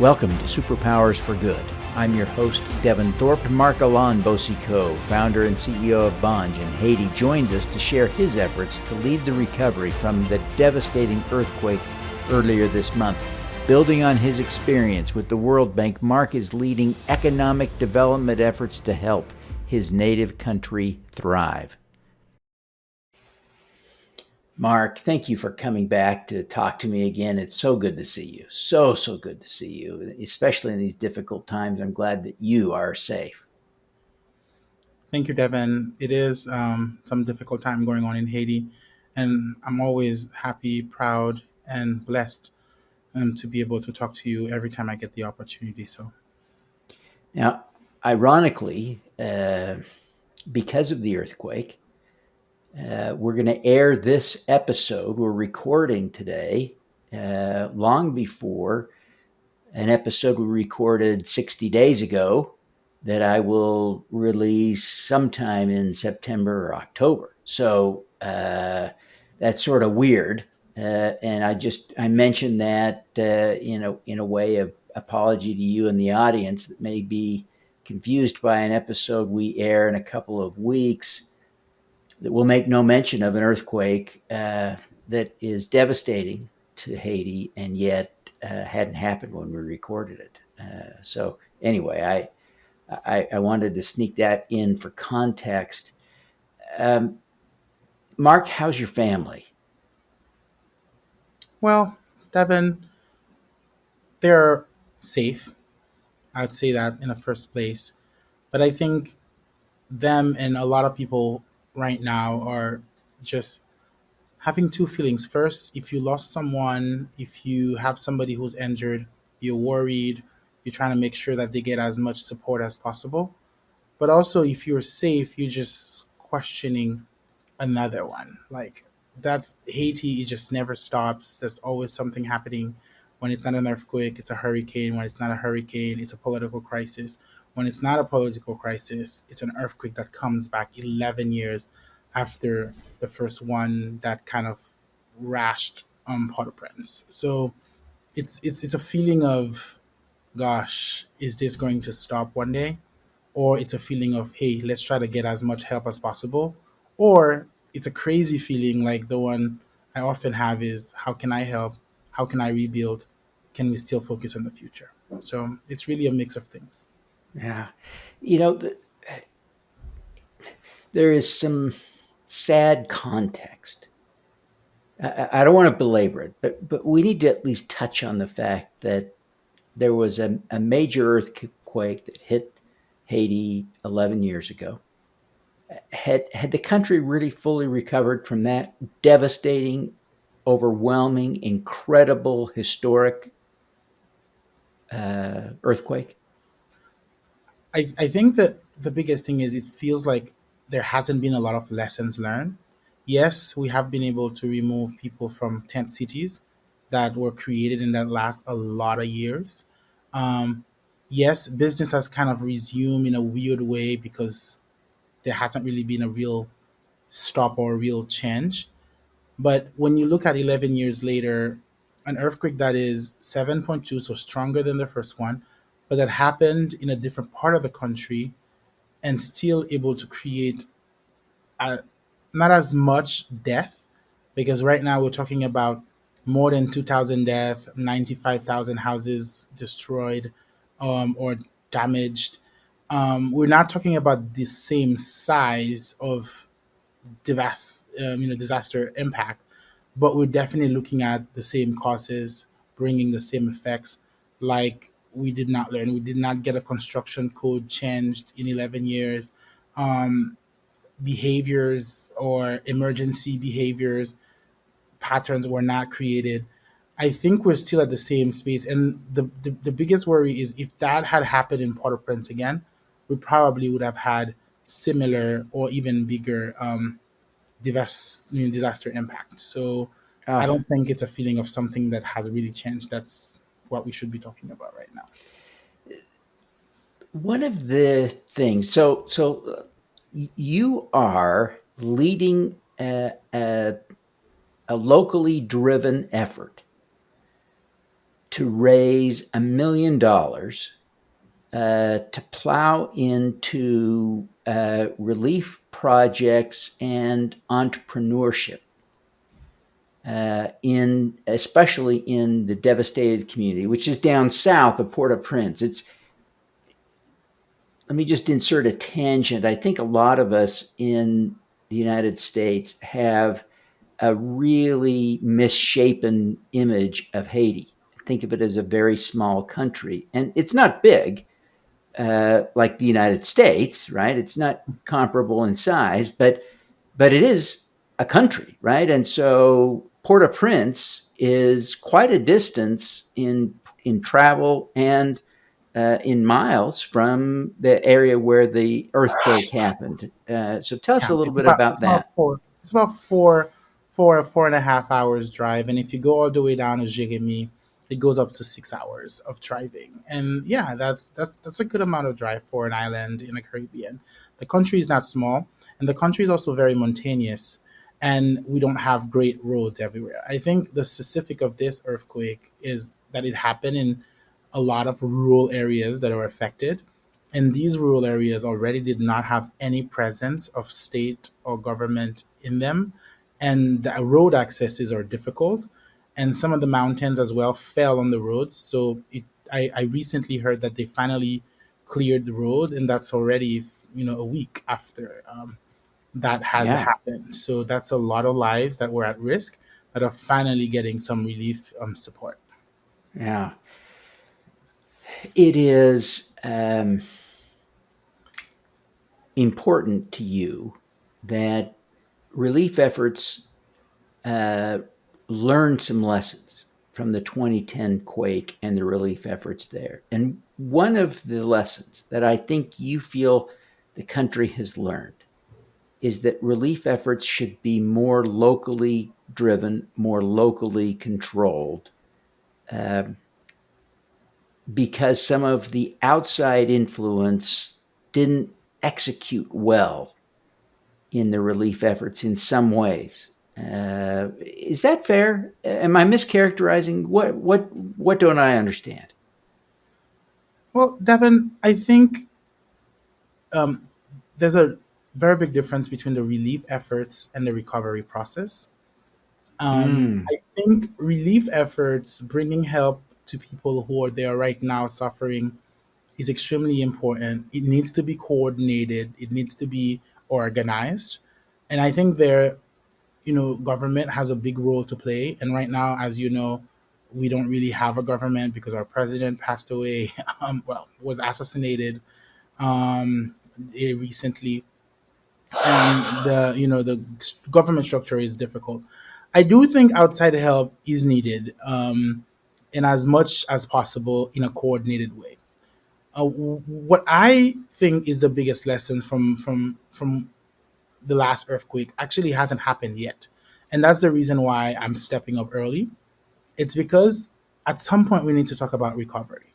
Welcome to Superpowers for Good. I'm your host, Devin Thorpe. Marc Alain Boucicault, founder and CEO of Bonge in Haiti, joins us to share his efforts to lead the recovery from the devastating earthquake earlier this month. Building on his experience with the World Bank, Marc is leading economic development efforts to help his native country thrive. Marc, thank you for coming back to talk to me again. It's so good to see you. So good to see you, especially in these difficult times. I'm glad that you are safe. Thank you, Devin. It is some difficult time going on in Haiti, and I'm always happy, proud, and blessed to be able to talk to you every time I get the opportunity. So, Now, ironically, because of the earthquake, we're going to air this episode we're recording today long before an episode we recorded 60 days ago that I will release sometime in September or October. So that's sort of weird. And I mentioned that, in a way of apology to you and the audience that may be confused by an episode we air in a couple of weeks that will make no mention of an earthquake that is devastating to Haiti and yet hadn't happened when we recorded it. So anyway, I wanted to sneak that in for context. Marc, how's your family? well, Devin, they're safe. I'd say that in the first place. But I think them and a lot of people right now are just having two feelings. First, if you lost someone, if you have somebody who's injured, you're worried, you're trying to make sure that they get as much support as possible. But also, if you're safe, you're just questioning another one. Like, that's Haiti, it just never stops. There's always something happening. When it's not an earthquake, it's a hurricane. When it's not a hurricane, it's a political crisis. When it's not a political crisis, it's an earthquake that comes back 11 years after the first one that kind of rashed Port-au-Prince. So it's a feeling of, gosh, is this going to stop one day? Or it's a feeling of, hey, let's try to get as much help as possible. Or it's a crazy feeling like the one I often have is, how can I help? How can I rebuild? Can we still focus on the future? So it's really a mix of things. Yeah. You know, there is some sad context. I don't want to belabor it, but we need to at least touch on the fact that there was a major earthquake that hit Haiti 11 years ago. Had the country really fully recovered from that devastating, overwhelming, incredible, historic earthquake? I think that the biggest thing is it feels like there hasn't been a lot of lessons learned. Yes, we have been able to remove people from tent cities that were created in that last a lot of years. Um, yes, business has kind of resumed in a weird way because there hasn't really been a real stop or a real change. But when you look at 11 years later, an earthquake that is 7.2, so stronger than the first one, but that happened in a different part of the country and still able to create a, not as much death, because right now we're talking about more than 2,000 deaths, 95,000 houses destroyed or damaged. We're not talking about the same size of disaster impact, but we're definitely looking at the same causes, bringing the same effects. Like, we did not learn, we did not get a construction code changed in 11 years. Um, Behaviors or emergency behaviors patterns were not created. I think we're still at the same space. And the biggest worry is if that had happened in Port-au-Prince again, we probably would have had similar or even bigger disaster impact. So I Uh, don't think it's a feeling of something that has really changed. That's what we should be talking about right now. One of the things, you are leading a locally driven effort to raise $1 million to plow into relief projects and entrepreneurship in especially in the devastated community, which is down south of Port-au-Prince. It's Let me just insert a tangent. I think a lot of us in the United States have a really misshapen image of Haiti. Think of it as a very small country, and it's not big like the United States, right? It's not comparable in size, but it is a country, right? And so Port-au-Prince is quite a distance in travel and in miles from the area where the earthquake happened. So tell us Yeah, a little it's bit about about it's about that. four it's about four and a half hours drive, and if you go all the way down to Jérémie, it goes up to 6 hours of driving. And yeah, that's a good amount of drive for an island in the Caribbean. The country is not small, and the country is also very mountainous, and we don't have great roads everywhere. I think the specific of this earthquake is that it happened in a lot of rural areas that are affected, and these rural areas already did not have any presence of state or government in them, and the road accesses are difficult. And some of the mountains as well fell on the roads. So I recently heard that they finally cleared the roads, and that's already a week after that had Yeah, happened. So that's a lot of lives that were at risk that are finally getting some relief support. yeah. It is important to you that relief efforts uh, learn some lessons from the 2010 quake and the relief efforts there. And one of the lessons that I think you feel the country has learned is that relief efforts should be more locally driven, more locally controlled, um, because some of the outside influence didn't execute well in the relief efforts in some ways. Is that fair? Am I mischaracterizing? What don't I understand? Well, Devin, I think um, there's a very big difference between the relief efforts and the recovery process. Mm, I think relief efforts, bringing help to people who are there right now suffering, is extremely important. It needs to be coordinated. It needs to be organized, and I think government has a big role to play. And right now, as you know, we don't really have a government because our president passed away. Was assassinated recently, and the government structure is difficult. I do think outside help is needed, in as much as possible in a coordinated way. What I think is the biggest lesson from the last earthquake actually hasn't happened yet, and that's the reason why I'm stepping up early. It's because at some point we need to talk about recovery.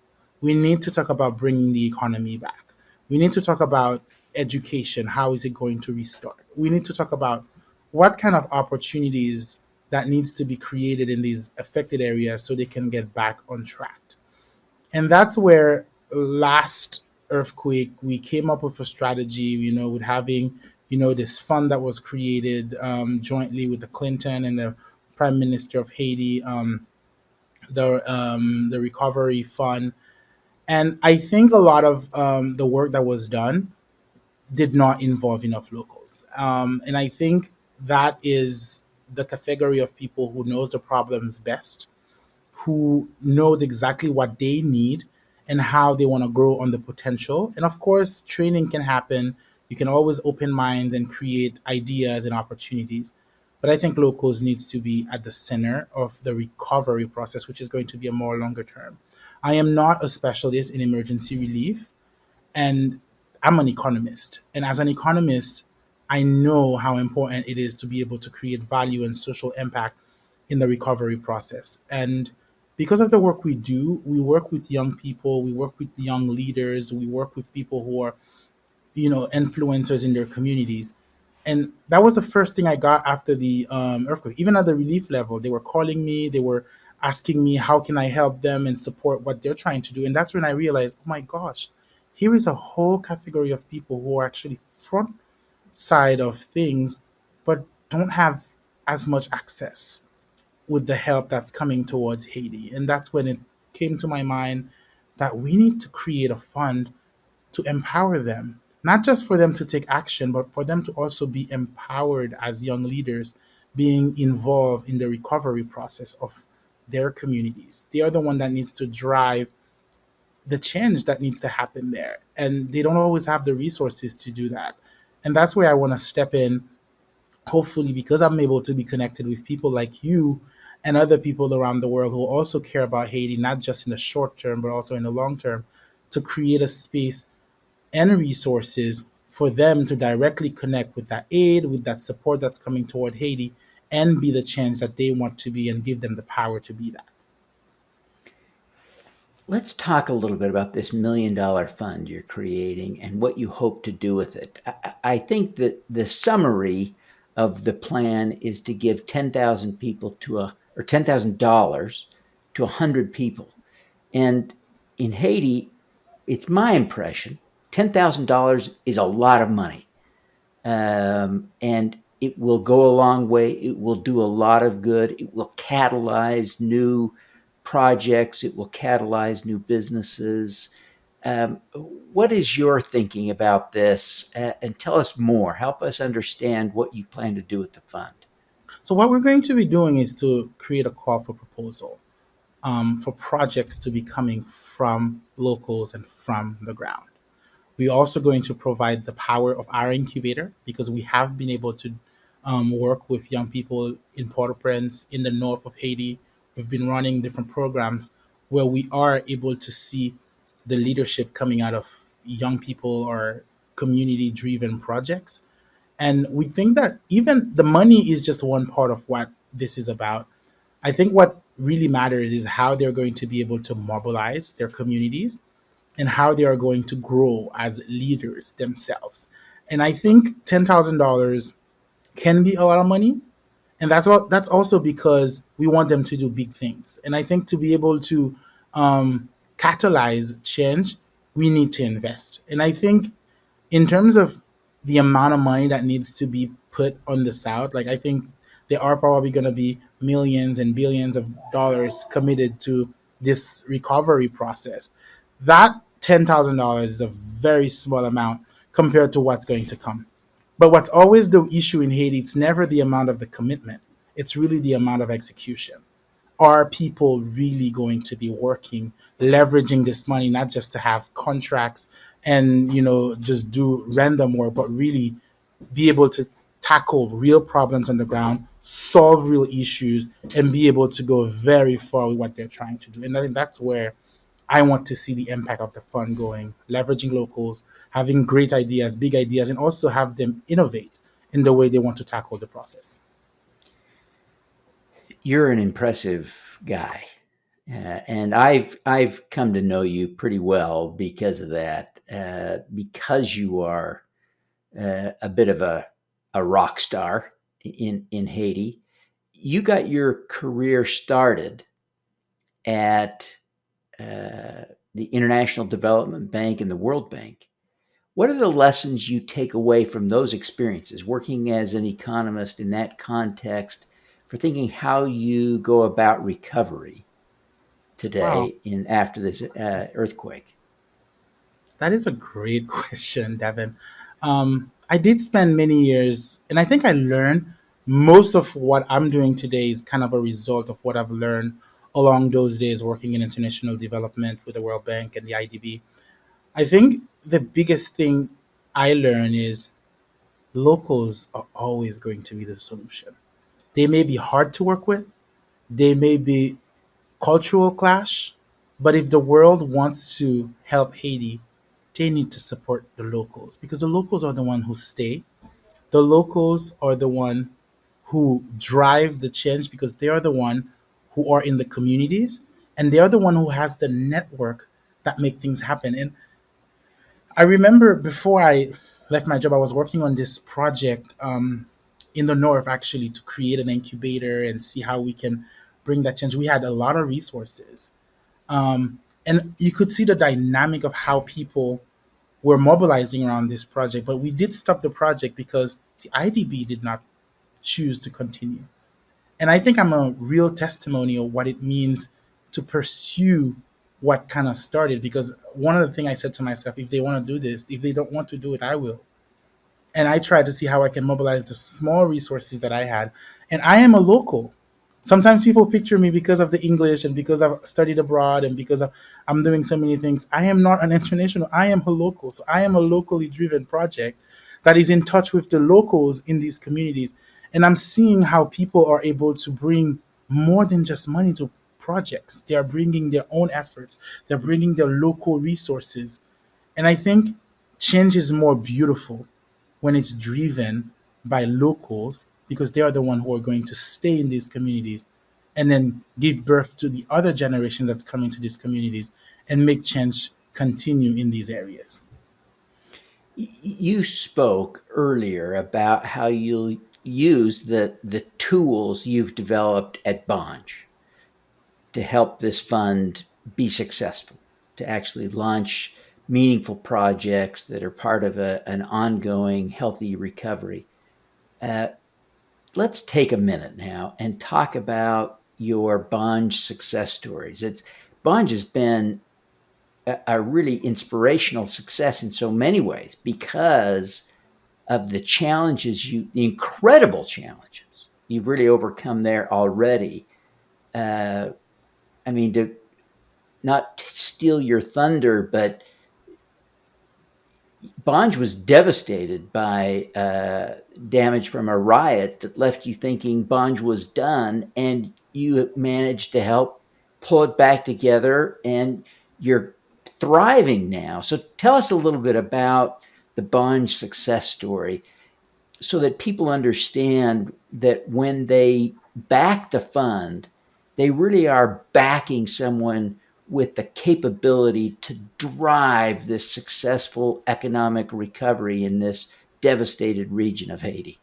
We need to talk about bringing the economy back. We need to talk about education. How is it going to restart? We need to talk about what kind of opportunities that needs to be created in these affected areas so they can get back on track. And that's where last earthquake we came up with a strategy, with having this fund that was created jointly with the Clinton and the Prime Minister of Haiti, the recovery fund. And I think a lot of the work that was done did not involve enough locals. And I think that is the category of people who knows the problems best, who knows exactly what they need and how they want to grow on the potential. And of course, training can happen. You can always open minds and create ideas and opportunities. But I think locals needs to be at the center of the recovery process, which is going to be a more longer term. I am not a specialist in emergency relief, and I'm an economist. And as an economist, I know how important it is to be able to create value and social impact in the recovery process. And because of the work we do, we work with young people, we work with young leaders, we work with people who are, influencers in their communities. And that was the first thing I got after the earthquake. Even at the relief level, they were calling me. They were asking me how can I help them and support what they're trying to do. And that's when I realized, oh my gosh, here is a whole category of people who are actually front side of things, but don't have as much access with the help that's coming towards Haiti. And that's when it came to my mind that we need to create a fund to empower them, not just for them to take action, but for them to also be empowered as young leaders, being involved in the recovery process of their communities. They are the one that needs to drive the change that needs to happen there. And they don't always have the resources to do that. And that's where I want to step in, hopefully, because I'm able to be connected with people like you and other people around the world who also care about Haiti, not just in the short term, but also in the long term, to create a space and resources for them to directly connect with that aid, with that support that's coming toward Haiti, and be the change that they want to be and give them the power to be that. Let's talk a little bit about this $1 million fund you're creating and what you hope to do with it. I think that the summary of the plan is to give 10,000 people to a, or $10,000 to 100 people. And in Haiti, it's my impression $10,000 is a lot of money. And it will go a long way. It will do a lot of good. It will catalyze new projects. It will catalyze new businesses. What is your thinking about this? And tell us more. Help us understand what you plan to do with the fund. So, what we're going to be doing is to create a call for proposal for projects to be coming from locals and from the ground. We're also going to provide the power of our incubator because we have been able to work with young people in Port-au-Prince, in the north of Haiti. We've been running different programs where we are able to see the leadership coming out of young people or community driven projects. And we think that even the money is just one part of what this is about. I think what really matters is how they're going to be able to mobilize their communities and how they are going to grow as leaders themselves. And I think $10,000 can be a lot of money, and that's also because we want them to do big things. And I think to be able to catalyze change, we need to invest. And I think in terms of the amount of money that needs to be put on the South, like I think there are probably going to be millions and billions of dollars committed to this recovery process. That $10,000 is a very small amount compared to what's going to come. But what's always the issue in Haiti, it's never the amount of the commitment. It's really the amount of execution. Are people really going to be working, leveraging this money, not just to have contracts and, just do random work, but really be able to tackle real problems on the ground, solve real issues, and be able to go very far with what they're trying to do. And I think that's where I want to see the impact of the fund going, leveraging locals, having great ideas, big ideas, and also have them innovate in the way they want to tackle the process. You're an impressive guy. And I've come to know you pretty well because of that, because you are a bit of a rock star in Haiti. You got your career started at the International Development Bank and the World Bank. What are the lessons you take away from those experiences, working as an economist in that context, for thinking how you go about recovery Wow, today in after this earthquake? that is a great question, Devin. I did spend many years, and I think I learned most of what I'm doing today is kind of a result of what I've learned along those days working in international development with the World Bank and the IDB. I think the biggest thing I learned is locals are always going to be the solution. They may be hard to work with, they may be cultural clash, but if the world wants to help Haiti, they need to support the locals because the locals are the one who stay. The locals are the one who drive the change because they are the one who are in the communities and they are the one who has the network that make things happen. And I remember before I left my job, I was working on this project in the north actually to create an incubator and see how we can bring that change. We had a lot of resources, and you could see the dynamic of how people were mobilizing around this project. But we did stop the project because the IDB did not choose to continue. And I think I'm a real testimony of what it means to pursue what kind of started. Because one of the things I said to myself, if they want to do this, if they don't want to do it, I will. And I tried to see how I can mobilize the small resources that I had. And I am a local. Sometimes people picture me because of the English and because I've studied abroad and because I'm doing so many things. I am not an international. I am a local. So I am a locally driven project that is in touch with the locals in these communities. And I'm seeing how people are able to bring more than just money to projects. They are bringing their own efforts. They're bringing their local resources. And I think change is more beautiful when it's driven by locals because they are the one who are going to stay in these communities and then give birth to the other generation that's coming to these communities and make change continue in these areas. You spoke earlier about how you'll use the tools you've developed at Bonge to help this fund be successful, to actually launch meaningful projects that are part of an ongoing healthy recovery. Uh, let's take a minute now and talk about your Bonge success stories. Bonge has been a really inspirational success in so many ways because of the incredible challenges you've really overcome there already. Uh, I mean, to not steal your thunder, but Bonge was devastated by damage from a riot that left you thinking Bonge was done, and you managed to help pull it back together, and you're thriving now. So tell us a little bit about the Bonge success story so that people understand that when they back the fund, they really are backing someone with the capability to drive this successful economic recovery in this devastated region of Haiti.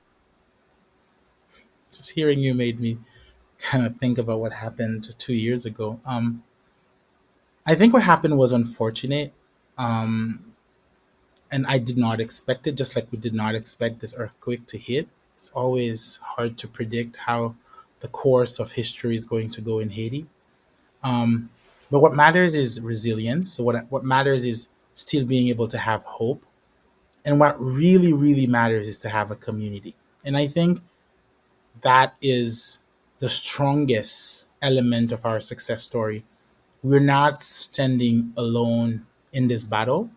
Just hearing you made me kind of think about what happened 2 years ago. I think what happened was unfortunate, um, and I did not expect it, just like we did not expect this earthquake to hit. It's always hard to predict how the course of history is going to go in Haiti. Um, but what matters is resilience. So what matters is still being able to have hope. And what really, really matters is to have a community. And I think that is the strongest element of our success story. We're not standing alone in this battle.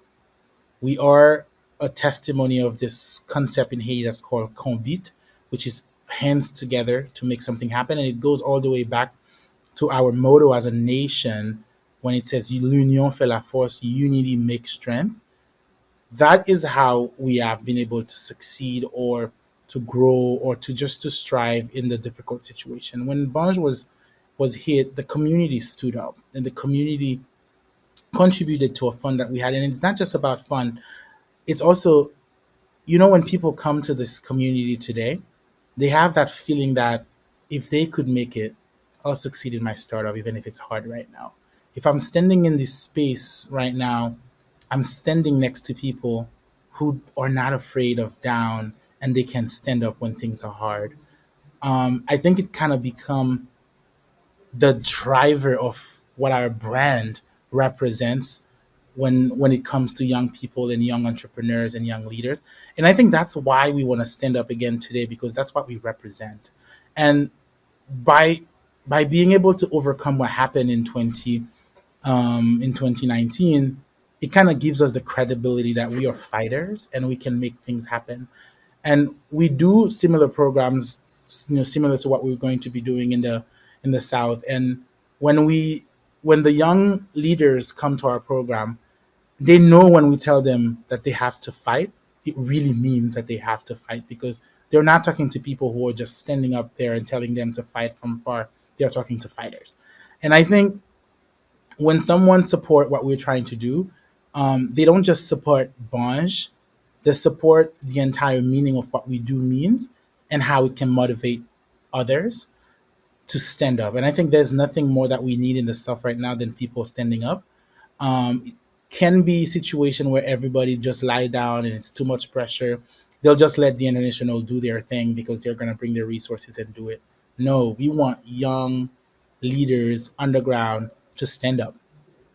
We are a testimony of this concept in Haiti that's called combit, which is hands together to make something happen. And it goes all the way back to our motto as a nation when it says l'union fait la force, unity makes strength. That is how we have been able to succeed or to grow or to just to strive in the difficult situation. When Banj was hit, the community stood up and the community contributed to a fund that we had. And it's not just about fun. It's also, when people come to this community today, they have that feeling that if they could make it, I'll succeed in my startup, even if it's hard right now. If I'm standing in this space right now, I'm standing next to people who are not afraid of down and they can stand up when things are hard. I think it kind of become the driver of what our brand represents when it comes to young people and young entrepreneurs and young leaders. And I think that's why we want to stand up again today because that's what we represent. And by by being able to overcome what happened in 2019, it kind of gives us the credibility that we are fighters and we can make things happen. And we do similar programs, similar to what we're going to be doing in the South. And when we when the young leaders come to our program, they know when we tell them that they have to fight, it really means that they have to fight because they're not talking to people who are just standing up there and telling them to fight from far. They are talking to fighters. And I think when someone support what we're trying to do, they don't just support Bonge, they support the entire meaning of what we do means and how it can motivate others. to stand up. And I think there's nothing more that we need in the stuff right now than people standing up. It can be a situation where everybody just lie down and it's too much pressure. They'll just let the international do their thing because they're going to bring their resources and do it. No, we want young leaders underground to stand up.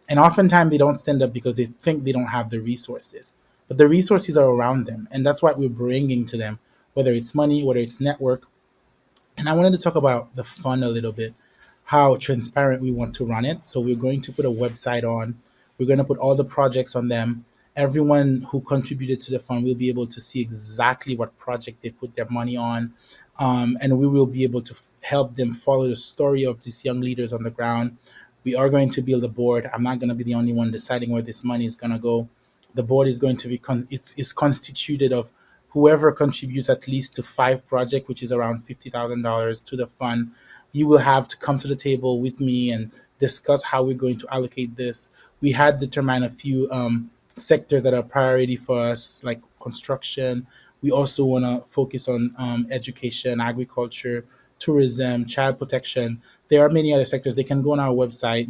And oftentimes they don't stand up because they think they don't have the resources. But the resources are around them. And that's what we're bringing to them, whether it's money, whether it's network, and I wanted to talk about the fund a little bit, how transparent we want to run it. So we're going to put a website on. We're going to put all the projects on them. Everyone who contributed to the fund will be able to see exactly what project they put their money on. And we will be able to help them follow the story of these young leaders on the ground. We are going to build a board. I'm not going to be the only one deciding where this money is going to go. The board is going to be it's constituted of whoever contributes at least to 5 projects, which is around $50,000 to the fund. You will have to come to the table with me and discuss how we're going to allocate this. We had determined a few sectors that are priority for us, like construction. We also want to focus on education, agriculture, tourism, child protection. There are many other sectors. They can go on our website,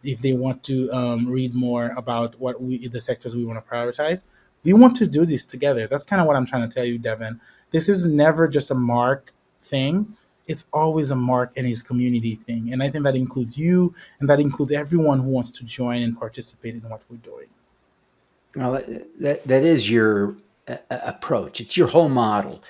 if they want to read more about the sectors we want to prioritize. We want to do this together. That's kind of what I'm trying to tell you, Devin. This is never just a Marc thing. It's always a Marc and his community thing. And I think that includes you and that includes everyone who wants to join and participate in what we're doing. Well, that is your approach. It's your whole model.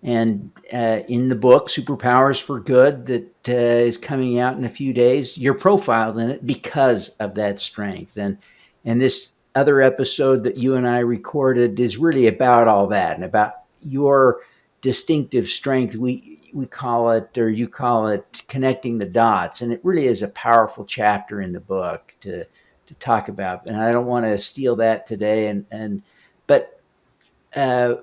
And in the book, Superpowers for Good, that is coming out in a few days, you're profiled in it because of that strength. And this other episode that you and I recorded is really about all that and about your distinctive strength. We call it, or you call it, connecting the dots. And it really is a powerful chapter in the book to talk about. And I don't want to steal that today. But uh,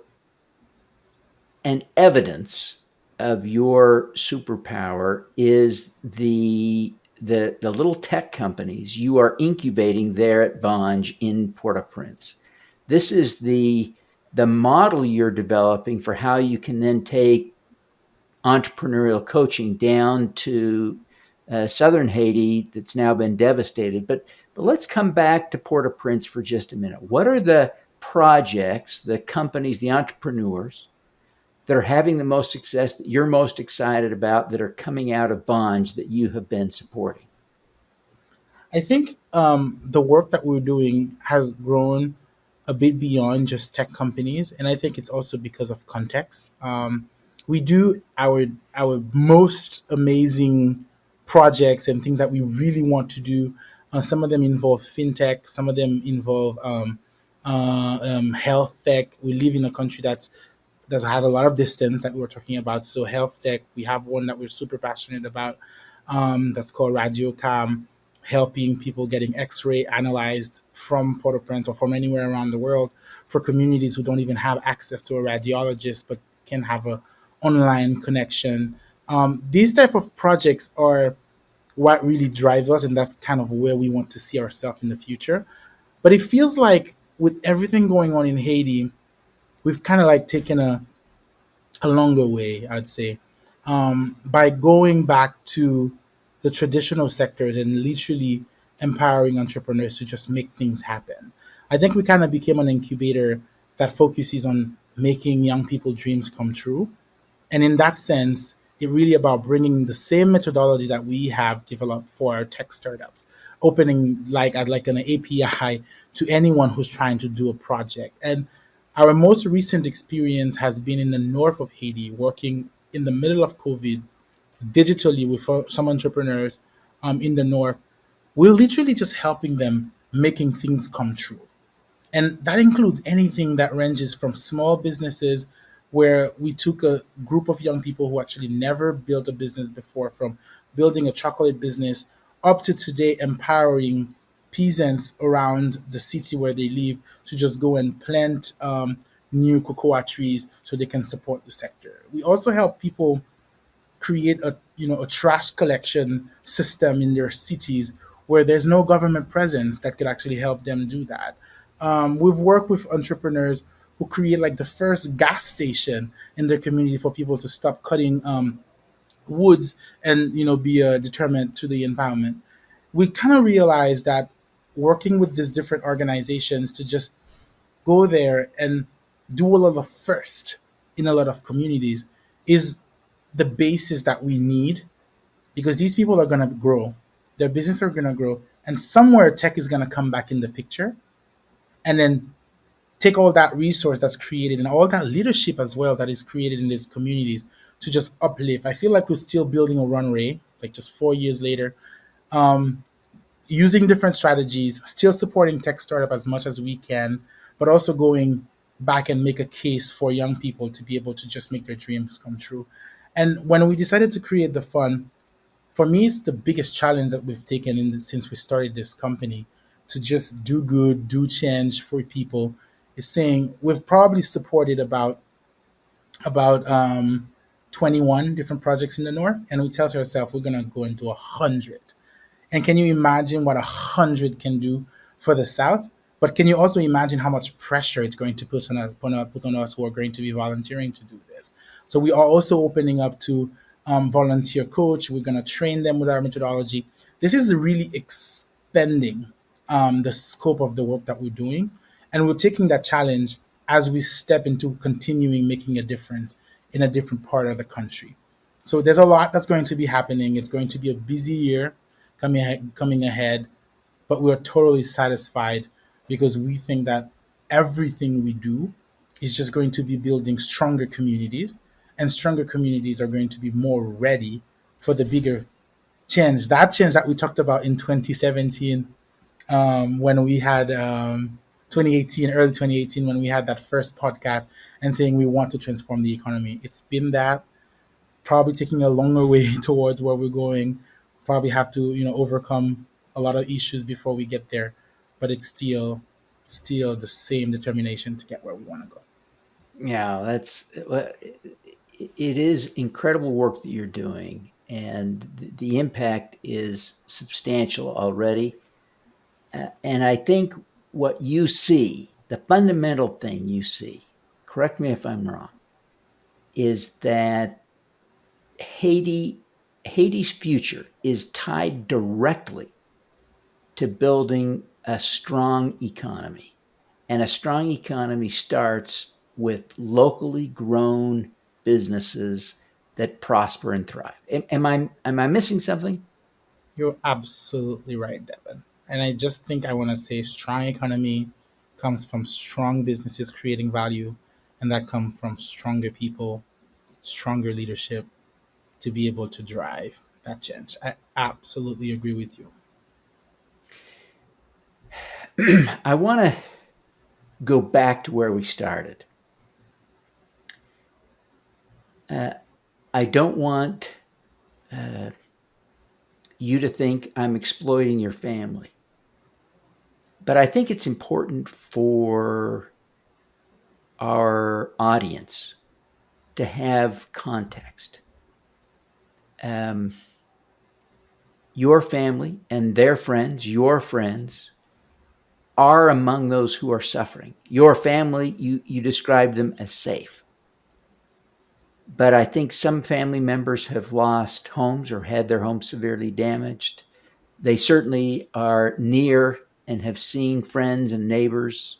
and evidence of your superpower is the little tech companies you are incubating there at Bonge in Port-au-Prince. This is the model you're developing for how you can then take entrepreneurial coaching down to Southern Haiti that's now been devastated. But let's come back to Port-au-Prince for just a minute. What are the projects, the companies, the entrepreneurs that are having the most success, that you're most excited about, that are coming out of Bonds that you have been supporting? I think the work that we're doing has grown a bit beyond just tech companies, and I think it's also because of context. We do our most amazing projects and things that we really want to do. Some of them involve fintech, some of them involve health tech. We live in a country that has a lot of distance that we were talking about. So health tech, we have one that we're super passionate about. That's called RadioCam, helping people getting X-ray analyzed from Port-au-Prince or from anywhere around the world for communities who don't even have access to a radiologist but can have a online connection. These type of projects are what really drive us, and that's kind of where we want to see ourselves in the future. But it feels like with everything going on in Haiti, we've kind of like taken a longer way, I'd say, by going back to the traditional sectors and literally empowering entrepreneurs to just make things happen. I think we kind of became an incubator that focuses on making young people dreams come true. And in that sense, it really about bringing the same methodology that we have developed for our tech startups, opening like an API to anyone who's trying to do a project. And our most recent experience has been in the north of Haiti, working in the middle of COVID digitally with some entrepreneurs in the north. We're literally just helping them making things come true. And that includes anything that ranges from small businesses where we took a group of young people who actually never built a business before, from building a chocolate business up to today empowering peasants around the city where they live to just go and plant new cocoa trees so they can support the sector. We also help people create a trash collection system in their cities where there's no government presence that could actually help them do that. We've worked with entrepreneurs who create like the first gas station in their community for people to stop cutting woods and be a determinant to the environment. We kind of realized that working with these different organizations to just go there and do a lot of first in a lot of communities is the basis that we need, because these people are going to grow, their business are going to grow, and somewhere tech is going to come back in the picture, and then take all that resource that's created and all that leadership as well that is created in these communities to just uplift. I feel like we're still building a runway, like just 4 years later, um, using different strategies, still supporting tech startup as much as we can, but also going back and make a case for young people to be able to just make their dreams come true. And when we decided to create the fund, for me, it's the biggest challenge that we've taken since we started this company, to just do good, do change for people. Is saying we've probably supported about 21 different projects in the north, and we tell ourselves we're gonna go into 100. And can you imagine what 100 can do for the South? But can you also imagine how much pressure it's going to put on us who are going to be volunteering to do this? So we are also opening up to volunteer coach. We're going to train them with our methodology. This is really expanding the scope of the work that we're doing. And we're taking that challenge as we step into continuing making a difference in a different part of the country. So there's a lot that's going to be happening. It's going to be a busy year coming ahead, but we're totally satisfied because we think that everything we do is just going to be building stronger communities, and stronger communities are going to be more ready for the bigger change. That change that we talked about in 2017, when we had 2018, early 2018, when we had that first podcast and saying we want to transform the economy. It's been that, probably taking a longer way towards where we're going. Probably have to overcome a lot of issues before we get there, but it's still the same determination to get where we want to go. Yeah, it is incredible work that you're doing, and the impact is substantial already. And I think what you see, the fundamental thing you see, correct me if I'm wrong, is that Haiti Haiti's future is tied directly to building a strong economy. And a strong economy starts with locally grown businesses that prosper and thrive. Am I missing something? You're absolutely right, Devin. And I just think I want to say strong economy comes from strong businesses creating value, and that comes from stronger people, stronger leadership to be able to drive that change. I absolutely agree with you. I want to go back to where we started. Uh, I don't want uh, you to think I'm exploiting your family, but I think it's important for our audience to have context. Um, your family and their friends, your friends, are among those who are suffering. Your family, you described them as safe. But I think some family members have lost homes or had their homes severely damaged. They certainly are near and have seen friends and neighbors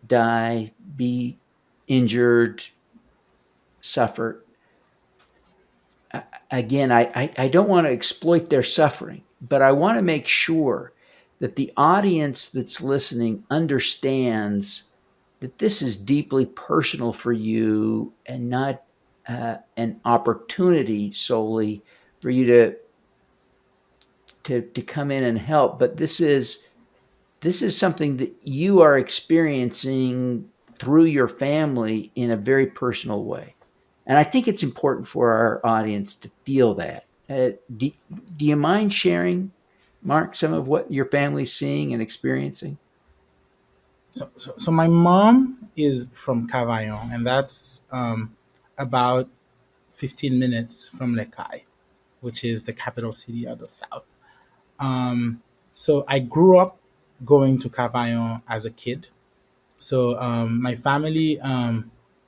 die, be injured, suffer. Again, I don't want to exploit their suffering, but I want to make sure that the audience that's listening understands that this is deeply personal for you and not an opportunity solely for you to come in and help. But this is something that you are experiencing through your family in a very personal way. And I think it's important for our audience to feel that. Do you mind sharing, Marc, some of what your family's seeing and experiencing? So my mom is from Cavaillon, and that's about 15 minutes from Lekai, which is the capital city of the south. Um, so I grew up going to Cavaillon as a kid. So my family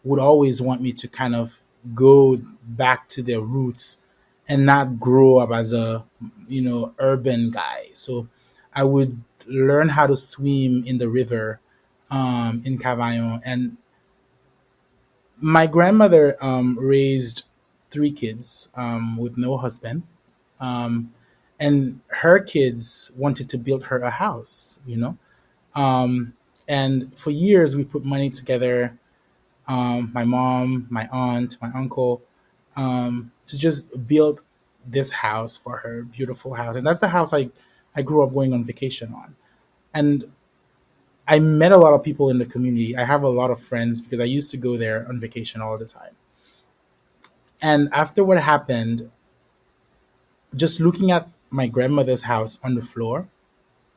would always want me to kind of go back to their roots and not grow up as a urban guy. So I would learn how to swim in the river in Cavaillon. And my grandmother raised three kids with no husband, um, and her kids wanted to build her a house. Um, and for years we put money together, my mom, my aunt, my uncle, to just build this house for her, beautiful house. And that's the house I grew up going on vacation on. And I met a lot of people in the community. I have a lot of friends because I used to go there on vacation all the time. And after what happened, just looking at my grandmother's house on the floor,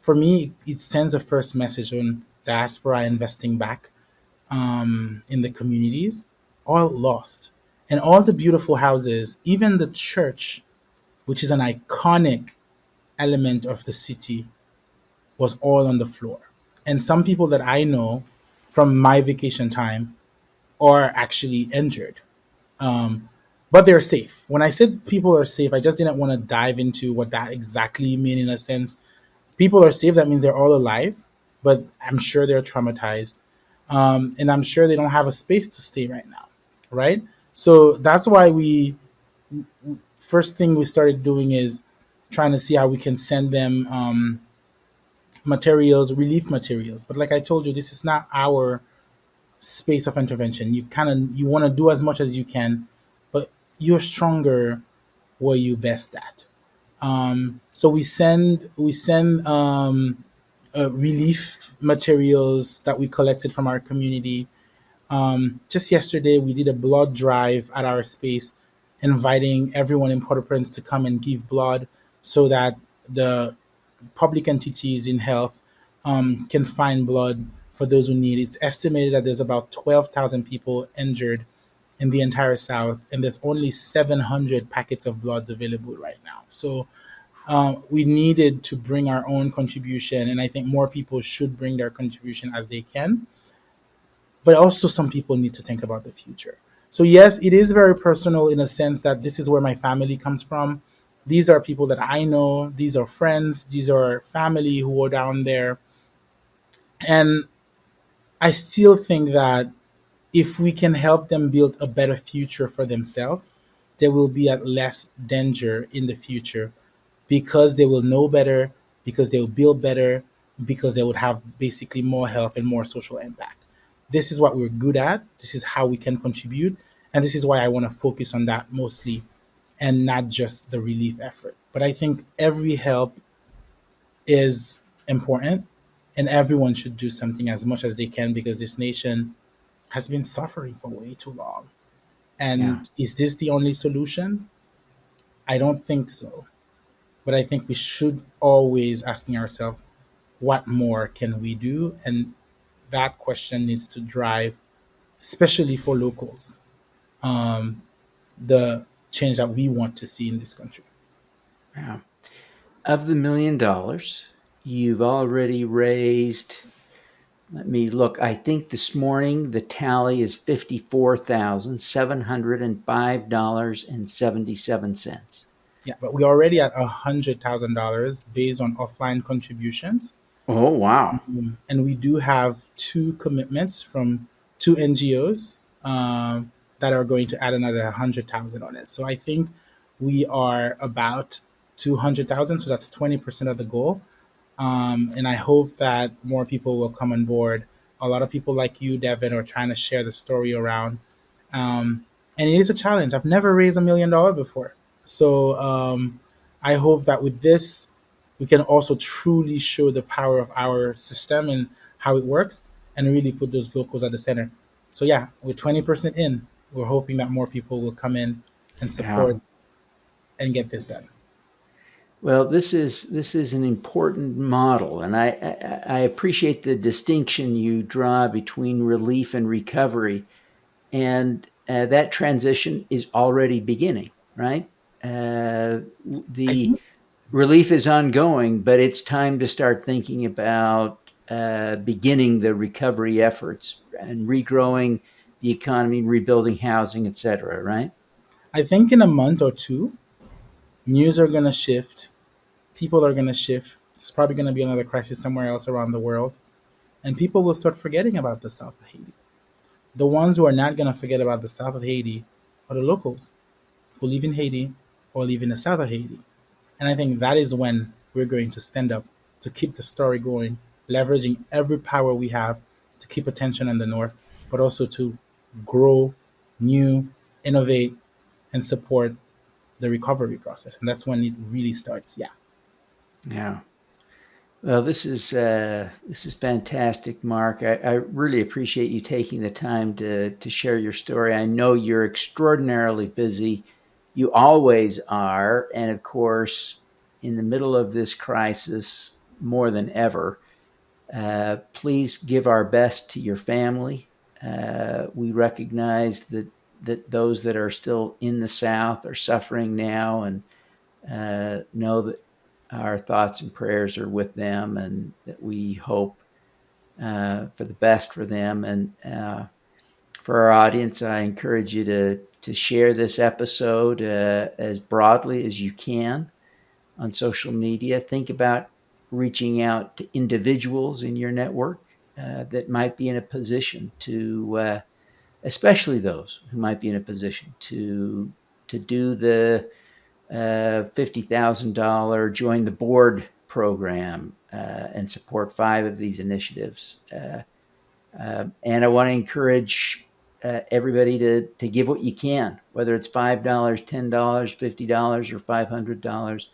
for me, it sends a first message on diaspora investing back in the communities, all lost. And all the beautiful houses, even the church, which is an iconic element of the city, was all on the floor. And some people that I know from my vacation time are actually injured. Um, but they're safe. When I said people are safe, I just didn't want to dive into what that exactly mean in a sense. People are safe, that means they're all alive, but I'm sure they're traumatized. And I'm sure they don't have a space to stay right now, right? So that's why first thing we started doing is trying to see how we can send them materials, relief materials. But like I told you, this is not our space of intervention. You want to do as much as you can, but you're stronger where you best at. So we send relief materials that we collected from our community. Just yesterday, we did a blood drive at our space, inviting everyone in Port-au-Prince to come and give blood so that the public entities in health can find blood for those who need it. It's estimated that there's about 12,000 people injured in the entire South, and there's only 700 packets of bloods available right now. So we needed to bring our own contribution, and I think more people should bring their contribution as they can. But also, some people need to think about the future. So, yes, it is very personal in a sense that this is where my family comes from. These are people that I know, these are friends, these are family who are down there. And I still think that if we can help them build a better future for themselves, they will be at less danger in the future because they will know better, because they will build better, because they would have basically more health and more social impact. This is what we're good at. This is how we can contribute. And this is why I want to focus on that mostly and not just the relief effort. But I think every help is important and everyone should do something as much as they can because this nation has been suffering for way too long. Yeah. And is this the only solution? I don't think so. But I think we should always asking ourselves, what more can we do? And that question needs to drive, especially for locals, um, the change that we want to see in this country. Yeah. Of the $1 million, you've already raised, let me look, I think this morning the tally is $54,705.77. Yeah, but we're already at $100,000 based on offline contributions. Oh, wow. And we do have two commitments from two NGOs that are going to add another 100,000 on it. So I think we are about 200,000. So that's 20% of the goal. And I hope that more people will come on board. A lot of people like you, Devin, are trying to share the story around. And it is a challenge. I've never raised $1 million before. So I hope that with this, we can also truly show the power of our system and how it works and really put those locals at the center. So, yeah, with 20% in, we're hoping that more people will come in and Yeah. support and get this done. Well, this is an important model, and I appreciate the distinction you draw between relief and recovery, and that transition is already beginning, right? I The think relief is ongoing, but it's time to start thinking about beginning the recovery efforts and regrowing the economy, rebuilding housing, et cetera, right? I think in a month or two, News are going to shift. People are going to shift. There's probably going to be another crisis somewhere else around the world. And people will start forgetting about the South of Haiti. The ones who are not going to forget about the South of Haiti are the locals who live in Haiti or live in the South of Haiti. And I think that is when we're going to stand up to keep the story going, leveraging every power we have to keep attention on the North, but also to grow new, innovate, and support the recovery process. And that's when it really starts. Yeah. Yeah. Well, this is fantastic, Marc. I really appreciate you taking the time to share your story. I know you're extraordinarily busy. You always are, and of course, in the middle of this crisis, more than ever. Please give our best to your family. We recognize that those that are still in the South are suffering now, and know that our thoughts and prayers are with them, and that we hope for the best for them. And for our audience, I encourage you to share this episode as broadly as you can on social media. Think about reaching out to individuals in your network that might be in a position to, especially those who might be in a position to do the $50,000 join the board program and support 5 of these initiatives. And I want to encourage everybody to give what you can, whether it's $5, $10, $50, or $500.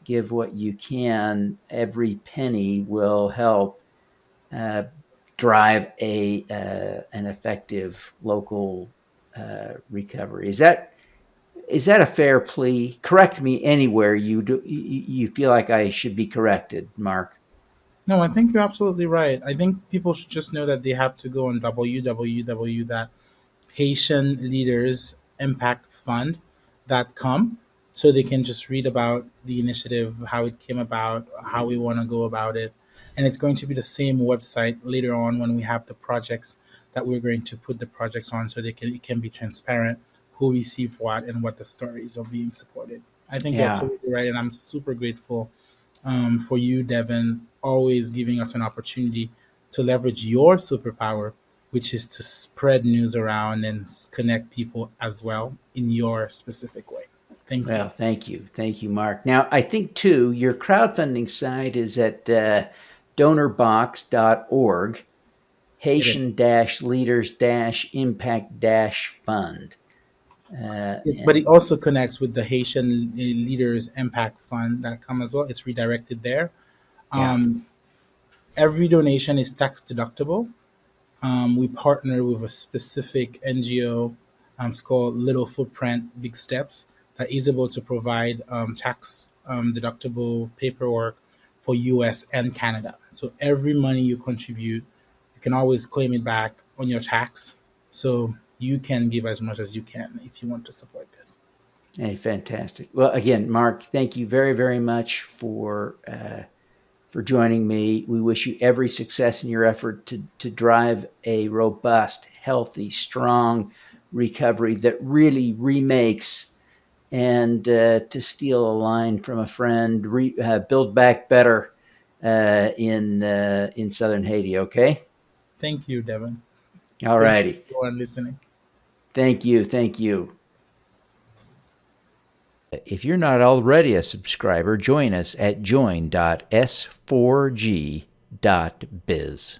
Give what you can. Every penny will help uh, drive an effective local recovery. Is that a fair plea? Correct me anywhere you feel like I should be corrected, Marc. No, I think you're absolutely right. I think people should just know that they have to go on www Haitian Leaders Impact Fund.com so they can just read about the initiative, how it came about, how we want to go about it. And it's going to be the same website later on when we have the projects that we're going to put the projects on so it can be transparent who received what and what the stories are being supported. I think you're Yeah. absolutely right. And I'm super grateful for you, Devin, always giving us an opportunity to leverage your superpower, which is to spread news around and connect people as well in your specific way. Thank you. Well, thank you, Marc. Now, I think too your crowdfunding site is at donorbox.org. It is. Haitian-leaders-impact-fund. Yes, but it And also connects with the Haitian Leaders Impact Fund.com as well. It's redirected there. yeah, Um, every donation is tax deductible. We partner with a specific NGO. It's called Little Footprint, Big Steps, that is able to provide tax deductible paperwork for US and Canada. So every money you contribute, you can always claim it back on your tax. So you can give as much as you can if you want to support this. hey, fantastic. Well, again, Marc, thank you very, very much for joining me. We wish you every success in your effort to drive a robust, healthy, strong recovery that really remakes, and to steal a line from a friend, build back better in Southern Haiti. Okay. Thank you, Devin. All Thank you, righty. everyone listening. Thank you. Thank you. If you're not already a subscriber, join us at join.s4g.biz.